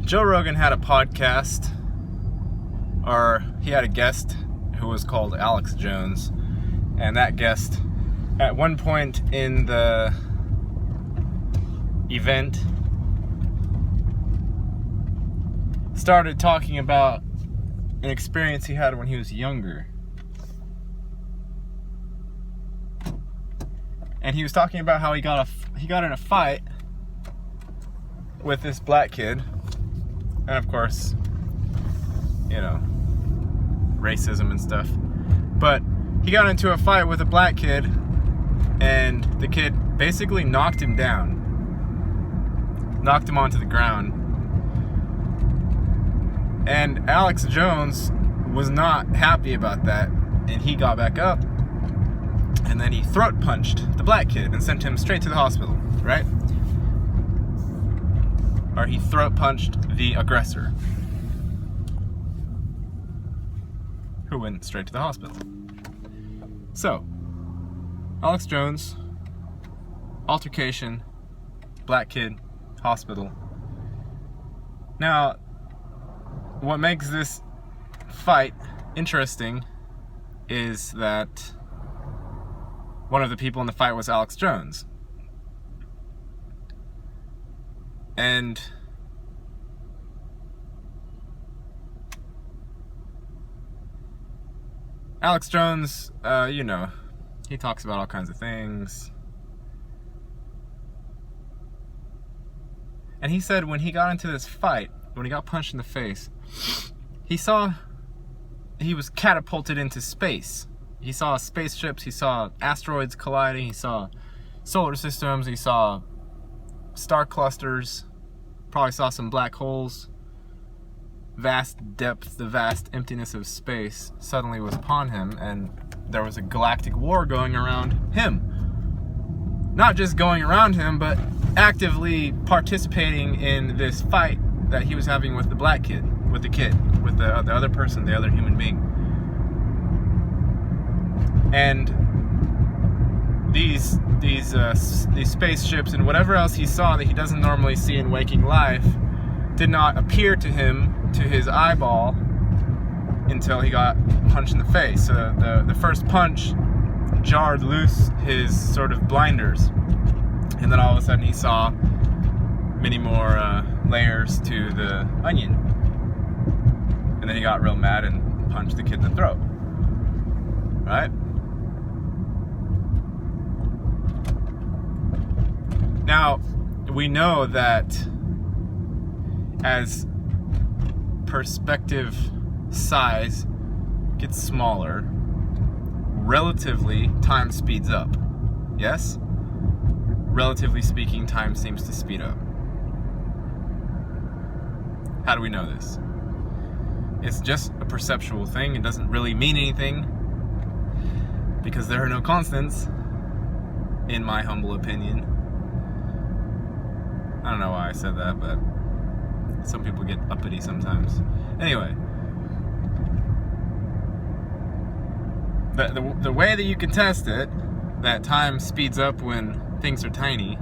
Joe Rogan had a podcast, or he had a guest who was called Alex Jones, and that guest, at one point in the event, started talking about an experience he had when he was younger. And he was talking about how he got in a fight with this black kid. And of course, you know, racism and stuff. But he got into a fight with a black kid, and the kid basically knocked him down. Knocked him onto the ground. And Alex Jones was not happy about that, and he got back up, and then he throat punched the black kid and sent him straight to the hospital, right? Or he throat punched the aggressor, who went straight to the hospital. So, Alex Jones, altercation, black kid, hospital. Now, what makes this fight interesting is that one of the people in the fight was Alex Jones. And Alex Jones, he talks about all kinds of things. And he said when he got into this fight, when he got punched in the face, he was catapulted into space. He saw spaceships, he saw asteroids colliding, he saw solar systems, he saw star clusters, probably saw some black holes. Vast depth, the vast emptiness of space suddenly was upon him, and there was a galactic war going around him. Not just going around him, but actively participating in this fight that he was having with the black kid, with the other person, the other human being. And these spaceships and whatever else he saw that he doesn't normally see in waking life did not appear to him, to his eyeball, until he got punched in the face. So the first punch jarred loose his sort of blinders, and then all of a sudden he saw many more layers to the onion. And then he got real mad and punched the kid in the throat. Right? Now, we know that as perspective size gets smaller, relatively time speeds up. Yes? Relatively speaking, time seems to speed up. How do we know this? It's just a perceptual thing. It doesn't really mean anything because there are no constants, in my humble opinion. I don't know why I said that, but some people get uppity sometimes. Anyway, the way that you can test it, that time speeds up when things are tiny,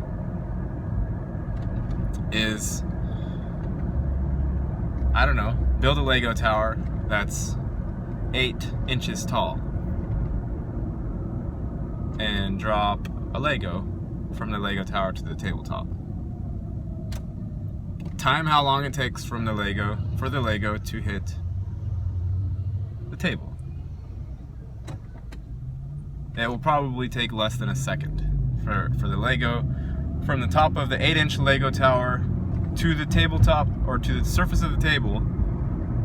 is, I don't know, build a Lego tower that's 8 inches tall and drop a Lego from the Lego tower to the tabletop. Time how long it takes for the Lego to hit the table. It will probably take less than a second for the Lego from the top of the 8-inch Lego tower to the tabletop, or to the surface of the table.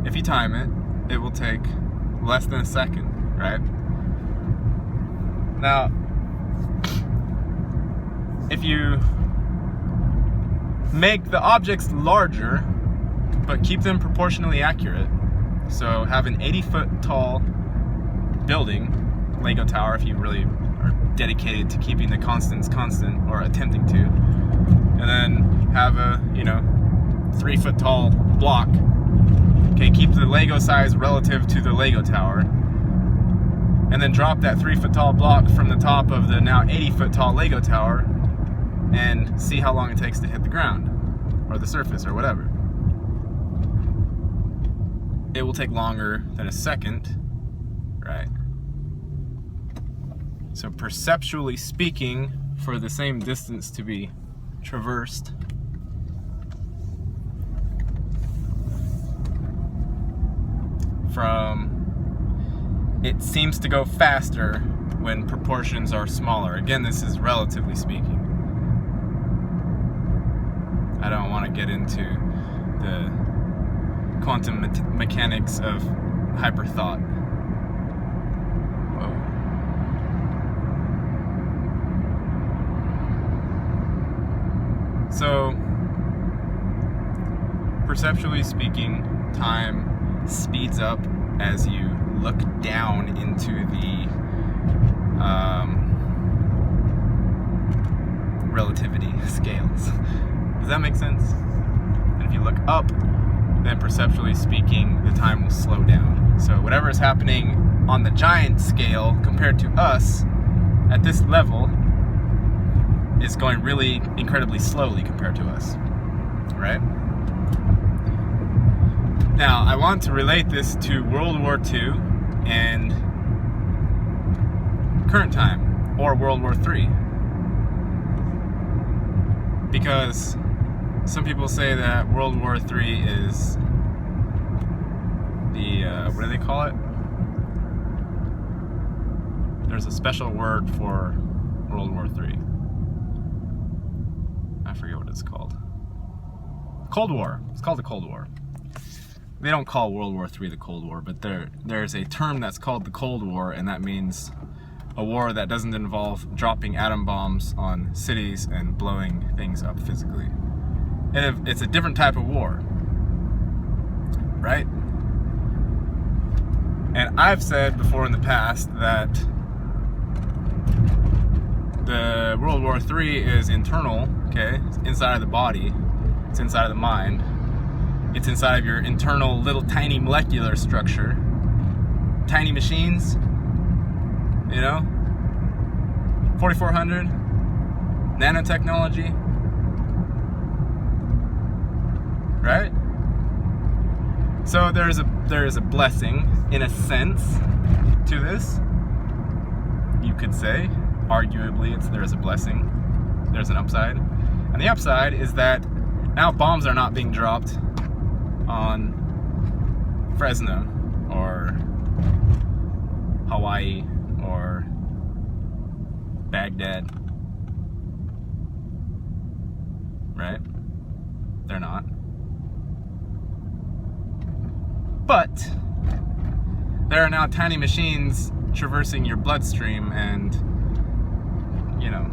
If you time it, it will take less than a second, right? Now, if you make the objects larger, but keep them proportionally accurate, so have an 80-foot tall building, Lego tower, if you really are dedicated to keeping the constants constant, or attempting to, and then have a 3-foot tall block. Okay, keep the Lego size relative to the Lego tower, and then drop that 3-foot tall block from the top of the now 80-foot tall Lego tower, and see how long it takes to hit the ground, or the surface, or whatever. it will take longer than a second, right? So perceptually speaking, for the same distance to be traversed, it seems to go faster when proportions are smaller. Again, this is relatively speaking. I don't want to get into the quantum mechanics of hyperthought. Whoa. So, perceptually speaking, time speeds up as you look down into the relativity scales. Does that make sense? And if you look up, then perceptually speaking, the time will slow down. So whatever is happening on the giant scale compared to us at this level is going really incredibly slowly compared to us, right? Now, I want to relate this to World War II and current time, or World War III. Because some people say that World War III is the, what do they call it? There's a special word for World War III. I forget what it's called. Cold War. It's called the Cold War. They don't call World War III the Cold War, but there's a term that's called the Cold War, and that means a war that doesn't involve dropping atom bombs on cities and blowing things up physically. It's a different type of war, right? And I've said before in the past that the World War III is internal, okay? It's inside of the body, it's inside of the mind. It's inside of your internal little tiny molecular structure. Tiny machines, you know? 4400, nanotechnology, right? So there is a blessing, in a sense, to this. You could say, arguably, there is a blessing. There's an upside. And the upside is that now bombs are not being dropped on Fresno or Hawaii or Baghdad, right? They're not. But there are now tiny machines traversing your bloodstream and, you know,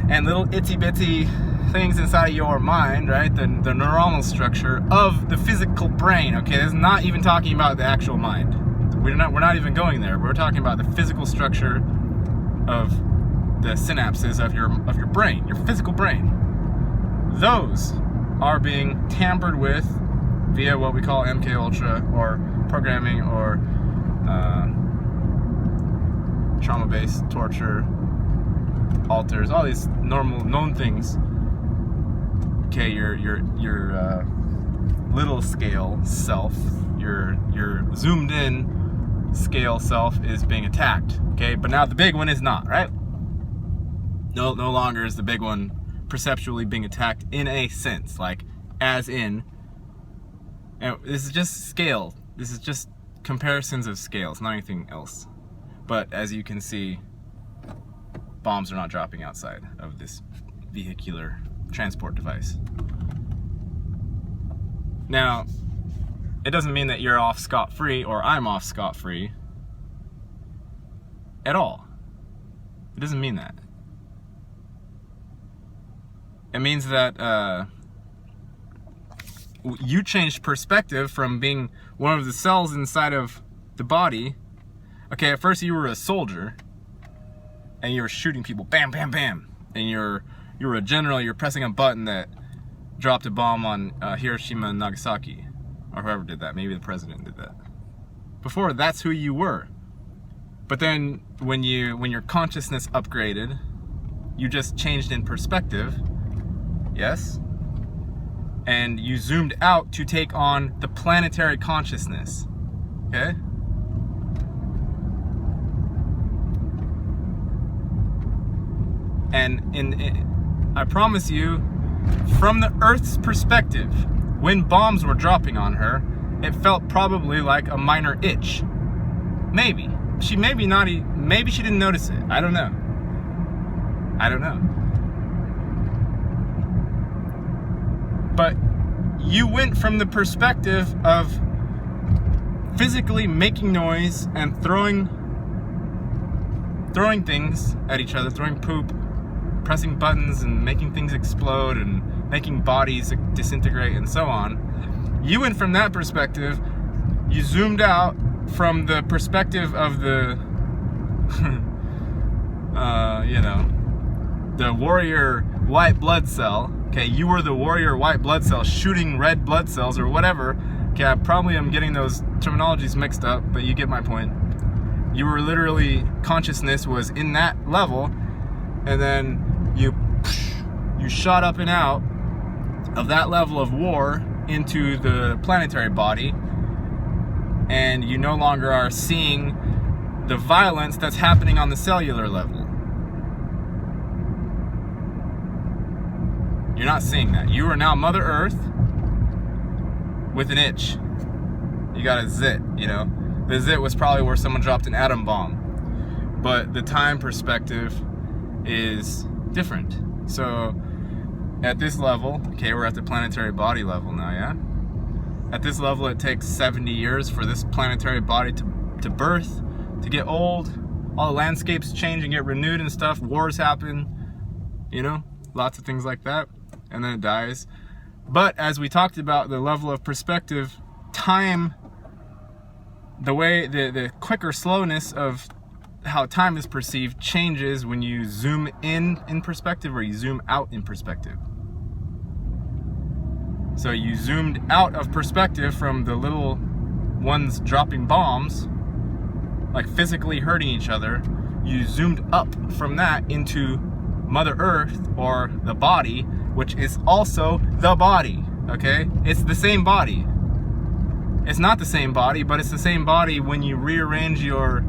and little itsy bitsy things inside your mind, right? The neuronal structure of the physical brain. Okay, this is not even talking about the actual mind. We're not even going there. We're talking about the physical structure of the synapses of your brain, your physical brain. Those are being tampered with via what we call MK Ultra or programming or trauma-based torture, alters, all these normal known things. Okay, your little scale self, your zoomed in scale self is being attacked. Okay, but now the big one is not, right? No longer is the big one perceptually being attacked in a sense, like as in. And this is just scale. This is just comparisons of scales, not anything else. But as you can see, bombs are not dropping outside of this vehicular transport device. Now, it doesn't mean that you're off scot-free or I'm off scot-free at all. It doesn't mean that. It means that you changed perspective from being one of the cells inside of the body. Okay, at first you were a soldier and you were shooting people, bam, bam, bam. And you were a general, you're pressing a button that dropped a bomb on Hiroshima and Nagasaki. Or whoever did that, maybe the president did that. Before, that's who you were. But then when your consciousness upgraded, you just changed in perspective. yes? And you zoomed out to take on the planetary consciousness, okay? And I promise you, from the Earth's perspective, when bombs were dropping on her, it felt probably like a minor itch. Maybe. Maybe she didn't notice it. I don't know. But you went from the perspective of physically making noise and throwing things at each other, throwing poop, pressing buttons and making things explode and making bodies disintegrate and so on. You went from that perspective, you zoomed out from the perspective of the the warrior white blood cell. Okay, you were the warrior white blood cell shooting red blood cells or whatever. Okay, I probably am getting those terminologies mixed up, but you get my point. You were literally, consciousness was in that level, and then you shot up and out of that level of war into the planetary body, and you no longer are seeing the violence that's happening on the cellular level. You're not seeing that. You are now Mother Earth with an itch. You got a zit, you know. The zit was probably where someone dropped an atom bomb. But the time perspective is different. So at this level, okay, we're at the planetary body level now, yeah? At this level, it takes 70 years for this planetary body to birth, to get old. All the landscapes change and get renewed and stuff. Wars happen, you know, lots of things like that. And then it dies. But as we talked about, the level of perspective, time, the way, the quicker slowness of how time is perceived changes when you zoom in perspective or you zoom out in perspective. So you zoomed out of perspective from the little ones dropping bombs, like physically hurting each other. You zoomed up from that into Mother Earth, or the body, which is also the body, okay? It's the same body. It's not the same body, but it's the same body when you rearrange your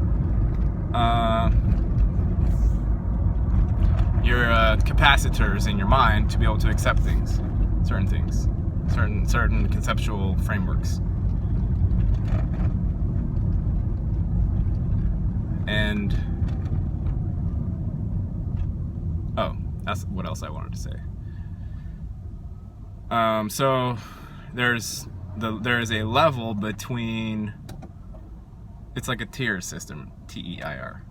capacitors in your mind to be able to accept things, certain conceptual frameworks. And that's what else I wanted to say. So there is a level between, it's like a tier system, TEIR.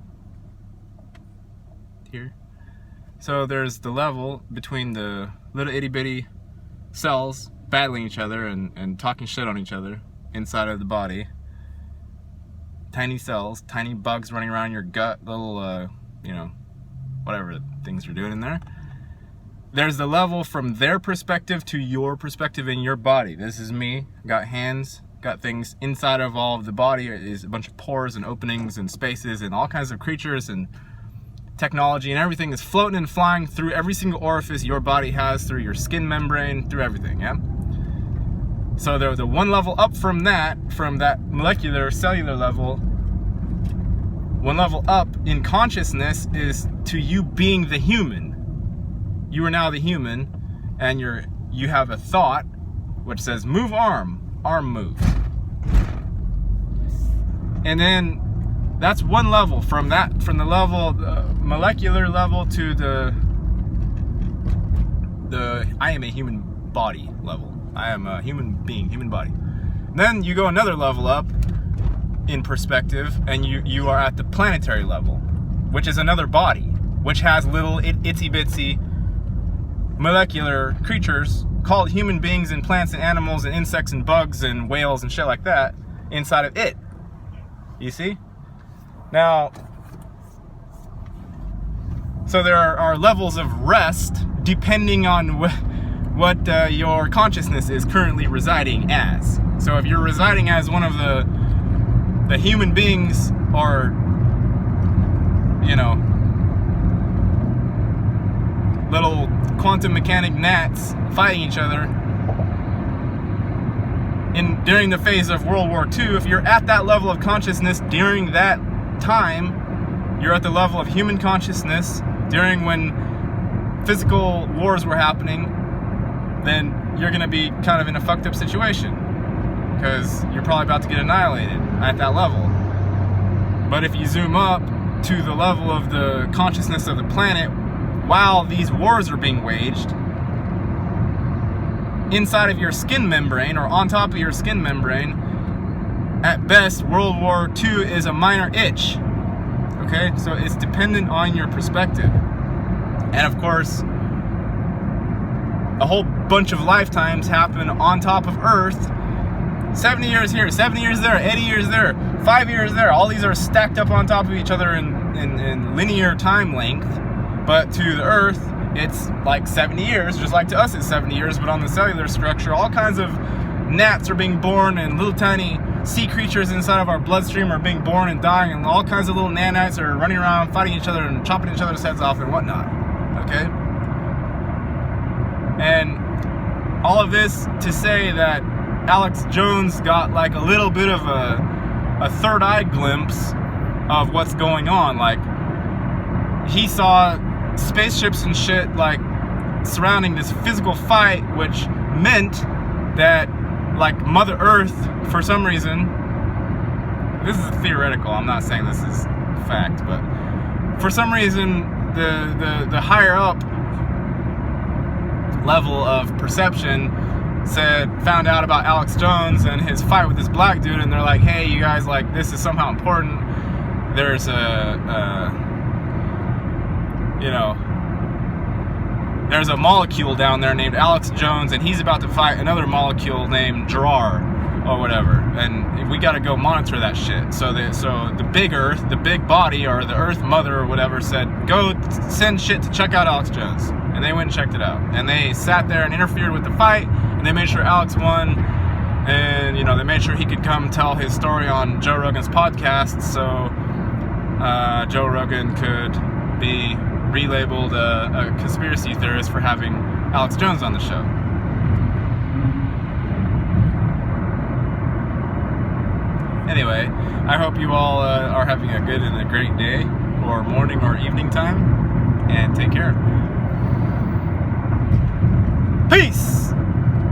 Tier. So there's the level between the little itty bitty cells battling each other and talking shit on each other inside of the body. Tiny cells, tiny bugs running around your gut, little, whatever things are doing in there. There's the level from their perspective to your perspective in your body. This is me, got hands, got things inside of all of the body. Is a bunch of pores and openings and spaces and all kinds of creatures and technology, and everything is floating and flying through every single orifice your body has, through your skin membrane, through everything, yeah? So the one level up from that molecular cellular level, one level up in consciousness is to you being the human. You are now the human, and you have a thought which says move arm move. And then that's one level from the level, molecular level, to the I am a human body level. I am a human being, human body. Then you go another level up in perspective, and you are at the planetary level, which is another body, which has little itsy bitsy molecular creatures called human beings and plants and animals and insects and bugs and whales and shit like that inside of it. You see? Now, so there are levels of rest depending on what your consciousness is currently residing as. So if you're residing as one of the human beings, or little quantum mechanic gnats fighting each other during the phase of World War II. If you're at that level of consciousness during that time, you're at the level of human consciousness during when physical wars were happening, then you're going to be kind of in a fucked up situation, because you're probably about to get annihilated at that level. But if you zoom up to the level of the consciousness of the planet while these wars are being waged, inside of your skin membrane or on top of your skin membrane, at best, World War II is a minor itch. Okay, so it's dependent on your perspective. And of course, a whole bunch of lifetimes happen on top of Earth. 70 years here, 70 years there, 80 years there, 5 years there. All these are stacked up on top of each other in linear time length. But to the Earth, it's like 70 years, just like to us it's 70 years, but on the cellular structure, all kinds of gnats are being born, and little tiny sea creatures inside of our bloodstream are being born and dying, and all kinds of little nanites are running around fighting each other and chopping each other's heads off and whatnot. Okay? And all of this to say that Alex Jones got like a little bit of a third eye glimpse of what's going on. Like, he saw spaceships and shit like surrounding this physical fight, which meant that like Mother Earth, for some reason, this is theoretical, I'm not saying this is fact, but for some reason the higher up level of perception found out about Alex Jones and his fight with this black dude, and they're like, hey, you guys, like, this is somehow important. There's there's a molecule down there named Alex Jones, and he's about to fight another molecule named Gerard or whatever, and we got to go monitor that shit. So the big Earth, the big body, or the Earth Mother or whatever, said, go send shit to check out Alex Jones. And they went and checked it out, and they sat there and interfered with the fight, and they made sure Alex won, and they made sure he could come tell his story on Joe Rogan's podcast, so Joe Rogan could be relabeled a conspiracy theorist for having Alex Jones on the show. Anyway, I hope you all are having a good and a great day, or morning or evening time, and take care. Peace!